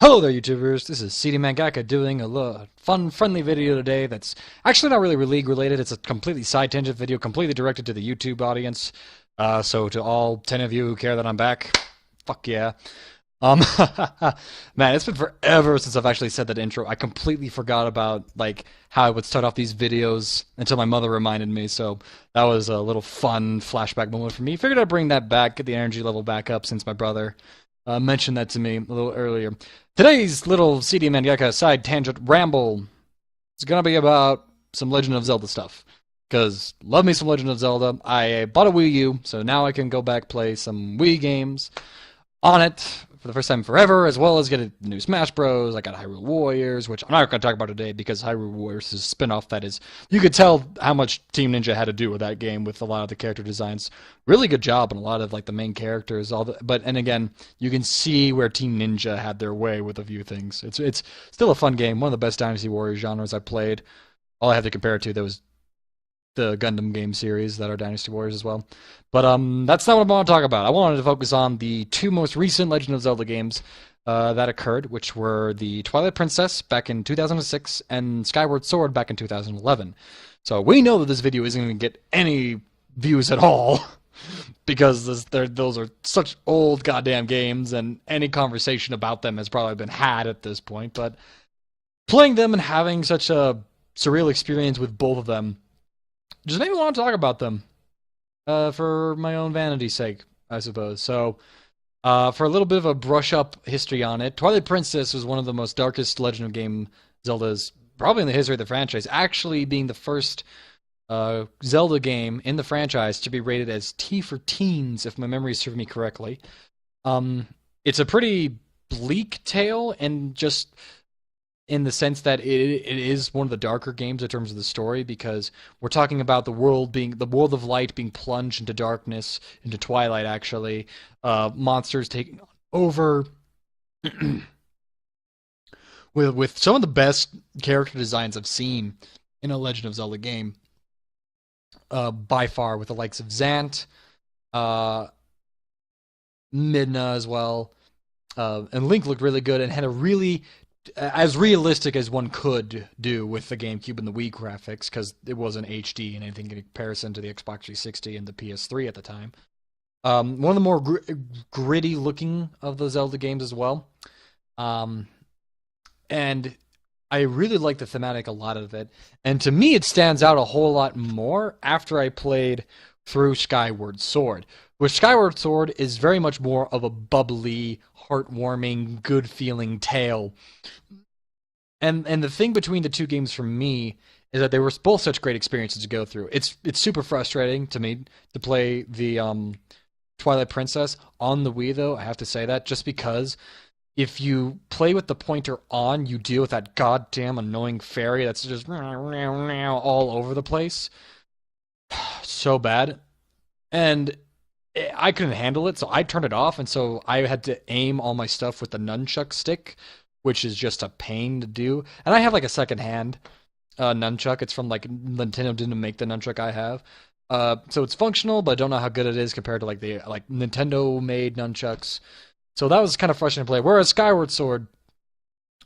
Hello there, YouTubers. This is CD Mangaka doing a fun, friendly video today that's actually not really League related. It's a completely side tangent video, completely directed to the YouTube audience. So to all 10 of you who care that I'm back, fuck yeah. Um, man, it's been forever since I've actually said that intro. I completely forgot about like how I would start off these videos until my mother reminded me. So that was a little fun flashback moment for me. Figured I'd bring that back, get the energy level back up since my brother mentioned that to me a little earlier. Today's little CD Mangaka side tangent ramble is gonna be about some Legend of Zelda stuff. Cause love me some Legend of Zelda. I bought a Wii U, so now I can go back play some Wii games on it for the first time forever, as well as get a new Smash Bros. I got Hyrule Warriors, which I'm not going to talk about today because Hyrule Warriors is a spin-off that is, you could tell how much Team Ninja had to do with that game with a lot of the character designs. Really good job on a lot of like the main characters, and again, you can see where Team Ninja had their way with a few things. It's still a fun game, one of the best Dynasty Warriors genres I played. All I have to compare it to, there was the Gundam game series that are Dynasty Warriors as well. But that's not what I want to talk about. I wanted to focus on the two most recent Legend of Zelda games that occurred, which were the Twilight Princess back in 2006 and Skyward Sword back in 2011. So we know that this video isn't going to get any views at all because those are such old goddamn games, and any conversation about them has probably been had at this point. But playing them and having such a surreal experience with both of them just made me want to talk about them for my own vanity's sake, I suppose. So, for a little bit of a brush-up history on it, Twilight Princess was one of the most darkest Legend of Game Zeldas probably in the history of the franchise, actually being the first Zelda game in the franchise to be rated as T for teens, if my memory serves me correctly. It's a pretty bleak tale, and just in the sense that it is one of the darker games in terms of the story, because we're talking about the world of light being plunged into darkness, into twilight actually, monsters taking over, with some of the best character designs I've seen in a Legend of Zelda game, by far, with the likes of Zant, Midna as well, and Link looked really good and had a really as realistic as one could do with the GameCube and the Wii graphics, because it wasn't HD and anything in comparison to the Xbox 360 and the PS3 at the time. One of the more gritty looking of the Zelda games as well. And I really like the thematic, a lot of it. And to me, it stands out a whole lot more after I played through Skyward Sword, which Skyward Sword is very much more of a bubbly, heartwarming, good-feeling tale. And the thing between the two games for me is that they were both such great experiences to go through. It's super frustrating to me to play the Twilight Princess on the Wii, though, I have to say that, just because if you play with the pointer on, you deal with that goddamn annoying fairy that's just all over the place. So bad. And I couldn't handle it, so I turned it off, and so I had to aim all my stuff with the nunchuck stick, which is just a pain to do. And I have like a second-hand nunchuck. It's from like Nintendo didn't make the nunchuck I have, so it's functional, but I don't know how good it is compared to like the Nintendo-made nunchucks. So that was kind of frustrating to play. Whereas Skyward Sword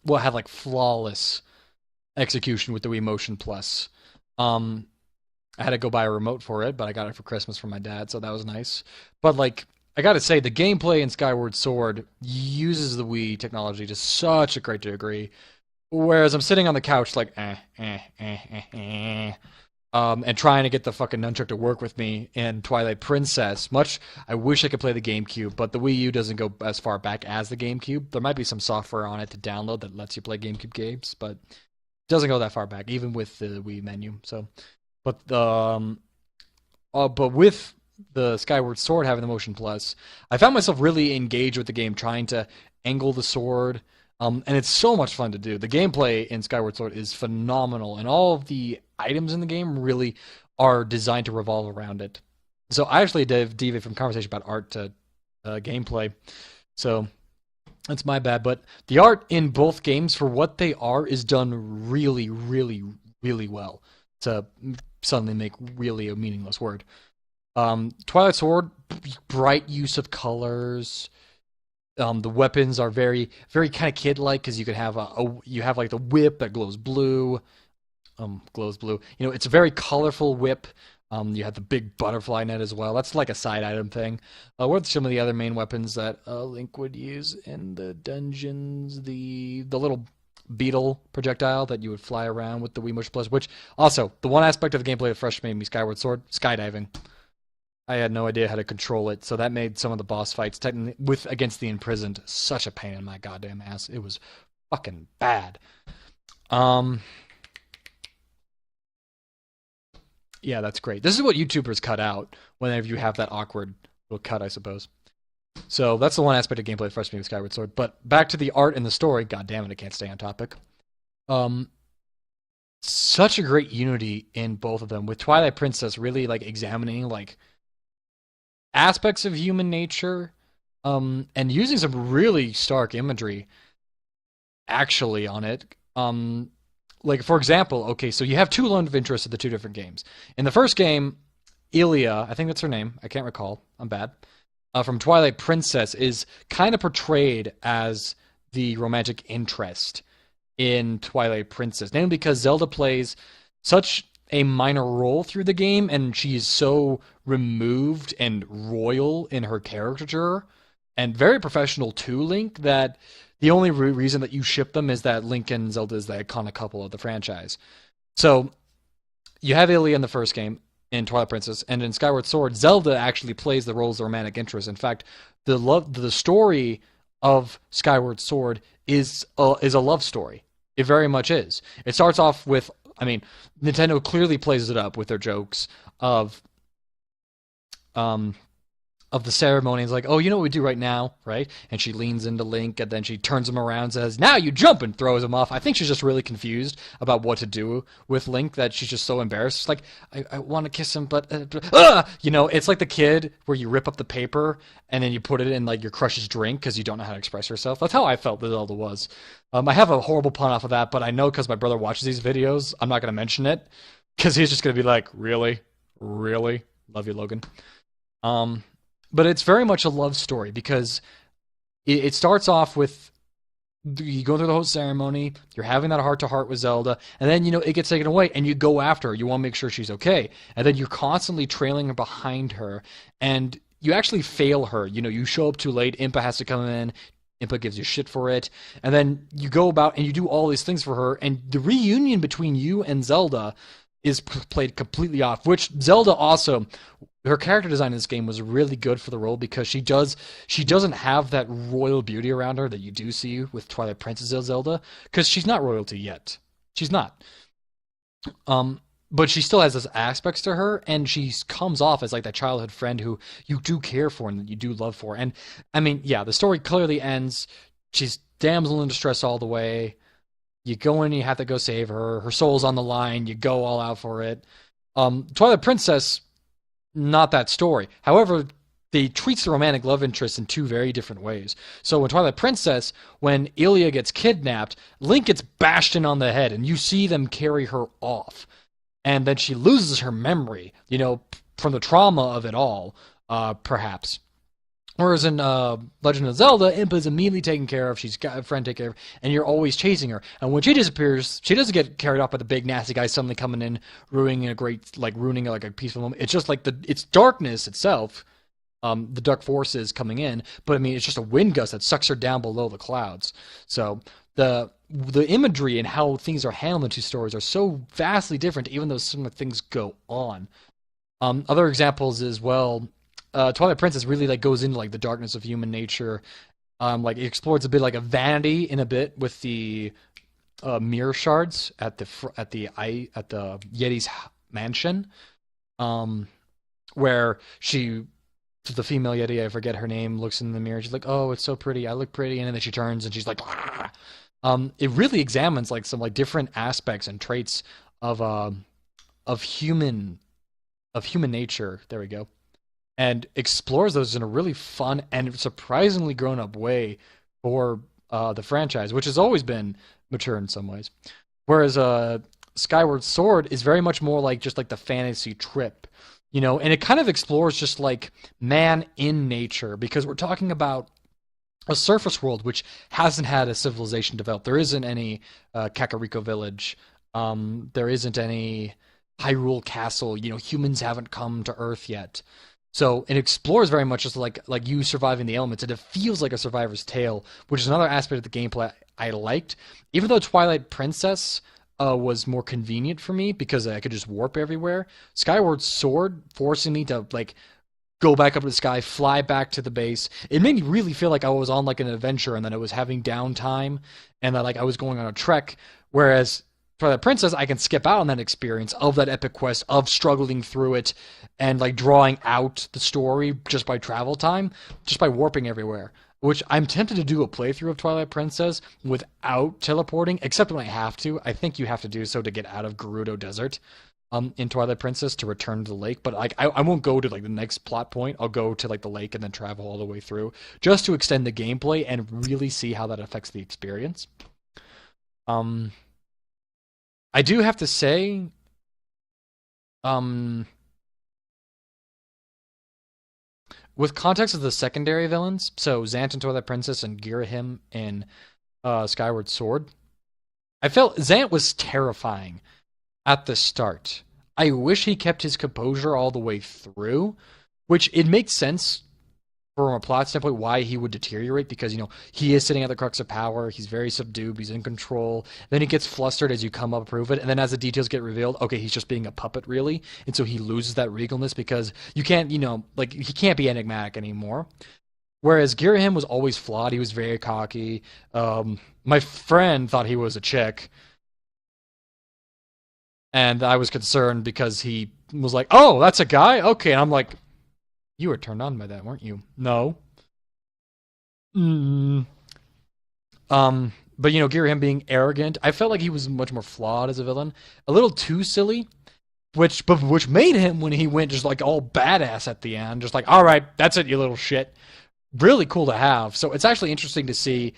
will have like flawless execution with the Wii Motion Plus. I had to go buy a remote for it, but I got it for Christmas from my dad, so that was nice. But, like, I gotta say, the gameplay in Skyward Sword uses the Wii technology to such a great degree, whereas I'm sitting on the couch like, and trying to get the fucking nunchuck to work with me in Twilight Princess. I wish I could play the GameCube, but the Wii U doesn't go as far back as the GameCube. There might be some software on it to download that lets you play GameCube games, but it doesn't go that far back, even with the Wii menu, so... But with the Skyward Sword having the Motion Plus, I found myself really engaged with the game, trying to angle the sword, and it's so much fun to do. The gameplay in Skyward Sword is phenomenal, and all of the items in the game really are designed to revolve around it. So I actually deviated from conversation about art to gameplay, so that's my bad. But the art in both games, for what they are, is done really, really, really well. To suddenly make really a meaningless word. Twilight Sword, bright use of colors, The weapons are very, very kind of kid-like because you could have you have like the whip that glows blue, glows blue. You know, it's a very colorful whip. You have the big butterfly net as well. That's like a side item thing. What are some of the other main weapons that Link would use in the dungeons? The little beetle projectile that you would fly around with the Wiimote Plus. Which also the one aspect of the gameplay that first made me Skyward Sword, skydiving. I had no idea how to control it, so that made some of the boss fights with against the imprisoned such a pain in my goddamn ass. It was fucking bad. Um, yeah, that's great. This is what YouTubers cut out whenever you have that awkward little cut, I suppose. So that's the one aspect of gameplay that frustrates me with Skyward Sword. But back to the art and the story. God damn it, I can't stay on topic. Um, Such a great unity in both of them, with Twilight Princess really like examining like aspects of human nature, and using some really stark imagery actually on it. Like for example, okay, so you have two love interests of the two different games. In the first game, Ilia, I think that's her name. I can't recall. I'm bad. From Twilight Princess is kind of portrayed as the romantic interest in Twilight Princess, namely because Zelda plays such a minor role through the game, and she's so removed and royal in her caricature, and very professional to Link, that the only reason that you ship them is that Link and Zelda is the iconic couple of the franchise. So you have Ilia in the first game in Twilight Princess, and in Skyward Sword, Zelda actually plays the role as the romantic interest. In fact, the story of Skyward Sword is a love story. It very much is. It starts off with, I mean, Nintendo clearly plays it up with their jokes um of the ceremony. It's like, oh, you know what we do right now, right? And she leans into Link, and then she turns him around and says, now you jump, and throws him off. I think she's just really confused about what to do with Link, that she's just so embarrassed. She's like, I want to kiss him, but you know, it's like the kid where you rip up the paper and then you put it in like your crush's drink because you don't know how to express yourself. That's how I felt that Zelda was. I have a horrible pun off of that, but I know because my brother watches these videos, I'm not going to mention it because he's just going to be like, really? Really? Love you, Logan. But it's very much a love story because it starts off with you go through the whole ceremony, you're having that heart-to-heart with Zelda, and then, you know, it gets taken away, and you go after her. You want to make sure she's okay. And then you're constantly trailing behind her, and you actually fail her. You know, you show up too late, Impa has to come in, Impa gives you shit for it, and then you go about and you do all these things for her, and the reunion between you and Zelda is played completely off, which Zelda also, her character design in this game was really good for the role because she doesn't have that royal beauty around her that you do see with Twilight Princess Zelda, because she's not royalty yet. She's not. But she still has those aspects to her, and she comes off as like that childhood friend who you do care for and that you do love for. And I mean, yeah, the story clearly ends. She's damsel in distress all the way. You go in, you have to go save her. Her soul's on the line. You go all out for it. Twilight Princess, not that story. However, they treats the romantic love interest in two very different ways. So in Twilight Princess, when Ilia gets kidnapped, Link gets bashed in on the head, and you see them carry her off. And then she loses her memory, you know, from the trauma of it all, perhaps. Whereas in Legend of Zelda, Impa is immediately taken care of. She's got a friend take care of, and you're always chasing her. And when she disappears, she doesn't get carried off by the big nasty guy suddenly coming in, ruining like a peaceful moment. It's just like it's darkness itself, the dark forces coming in. But I mean, it's just a wind gust that sucks her down below the clouds. So the imagery and how things are handled in two stories are so vastly different, even though some of the things go on. Other examples as well. Twilight Princess really like goes into like the darkness of human nature. Like it explores a bit like a vanity in a bit with the mirror shards at the Yeti's mansion, where the female Yeti, I forget her name, looks in the mirror. She's like, "Oh, it's so pretty. I look pretty," and then she turns and she's like, "Ah." It really examines like some like different aspects and traits of human nature. There we go. And explores those in a really fun and surprisingly grown-up way for the franchise, which has always been mature in some ways. Whereas Skyward Sword is very much more like just like the fantasy trip, you know, and it kind of explores just like man in nature, because we're talking about a surface world which hasn't had a civilization develop. There isn't any Kakariko village. There isn't any Hyrule Castle. You know, humans haven't come to Earth yet. So it explores very much just like you surviving the elements, and it feels like a survivor's tale, which is another aspect of the gameplay I liked. Even though Twilight Princess was more convenient for me because I could just warp everywhere, Skyward Sword forcing me to like go back up to the sky, fly back to the base. It made me really feel like I was on like an adventure and that I was having downtime and that like I was going on a trek. Whereas for the princess, I can skip out on that experience of that epic quest of struggling through it and like drawing out the story just by travel time, just by warping everywhere. Which I'm tempted to do a playthrough of Twilight Princess without teleporting, except when I have to. I think you have to do so to get out of Gerudo Desert in Twilight Princess to return to the lake. But like I won't go to like the next plot point. I'll go to like the lake and then travel all the way through just to extend the gameplay and really see how that affects the experience. I do have to say, with context of the secondary villains, so Zant in Twilight Princess and Girahim in Skyward Sword, I felt Zant was terrifying at the start. I wish he kept his composure all the way through, which it makes sense from a plot standpoint why he would deteriorate because, you know, he is sitting at the crux of power, he's very subdued, he's in control, then he gets flustered as you come up prove it, and then as the details get revealed, okay, he's just being a puppet really, and so he loses that regalness because you can't, you know, like, he can't be enigmatic anymore. Whereas Girahim was always flawed, he was very cocky. My friend thought he was a chick, and I was concerned because he was like, oh, that's a guy? Okay, and I'm like, you were turned on by that, weren't you? No. Mm. But you know, Girahim being arrogant, I felt like he was much more flawed as a villain. A little too silly, which made him when he went just like all badass at the end, just like, all right, that's it, you little shit. Really cool to have. So it's actually interesting to see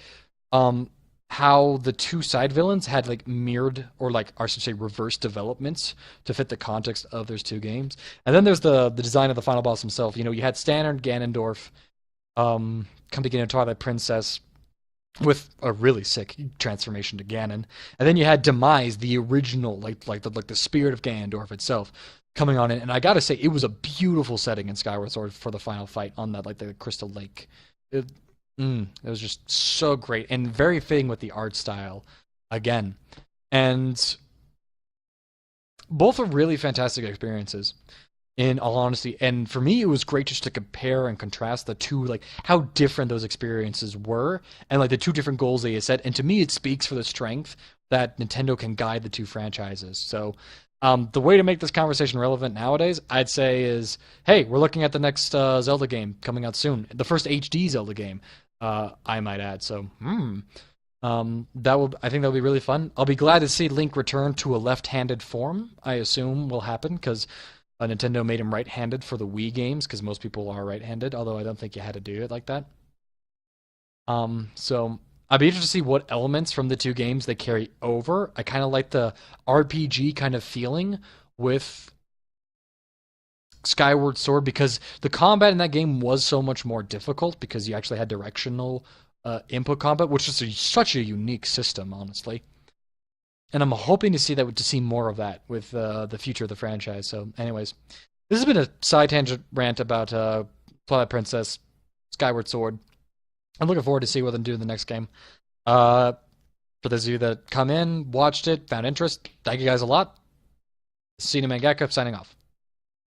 how the two side villains had like mirrored or like I should say reverse developments to fit the context of those two games. And then there's the design of the final boss himself. You know, you had Standard Ganondorf come to get into Twilight Princess with a really sick transformation to Ganon. And then you had Demise, the original like the spirit of Ganondorf itself coming on in. And I got to say it was a beautiful setting in Skyward Sword for the final fight on that like the Crystal Lake. It was just so great and very fitting with the art style again. And both are really fantastic experiences in all honesty. And for me, it was great just to compare and contrast the two, like how different those experiences were and like the two different goals they had set. And to me, it speaks for the strength that Nintendo can guide the two franchises. So the way to make this conversation relevant nowadays, I'd say is, hey, we're looking at the next Zelda game coming out soon. The first HD Zelda game. I might add. So, I think that'll be really fun. I'll be glad to see Link return to a left-handed form. I assume will happen because Nintendo made him right-handed for the Wii games because most people are right-handed. Although I don't think you had to do it like that. So I'd be interested to see what elements from the two games they carry over. I kind of like the RPG kind of feeling with Skyward Sword because the combat in that game was so much more difficult because you actually had directional input combat, which is such a unique system, honestly. And I'm hoping to see more of that with the future of the franchise. So, anyways, this has been a side tangent rant about Twilight Princess, Skyward Sword. I'm looking forward to see what they do in the next game. For those of you that come in, watched it, found interest, thank you guys a lot. Cine Mangaka signing off.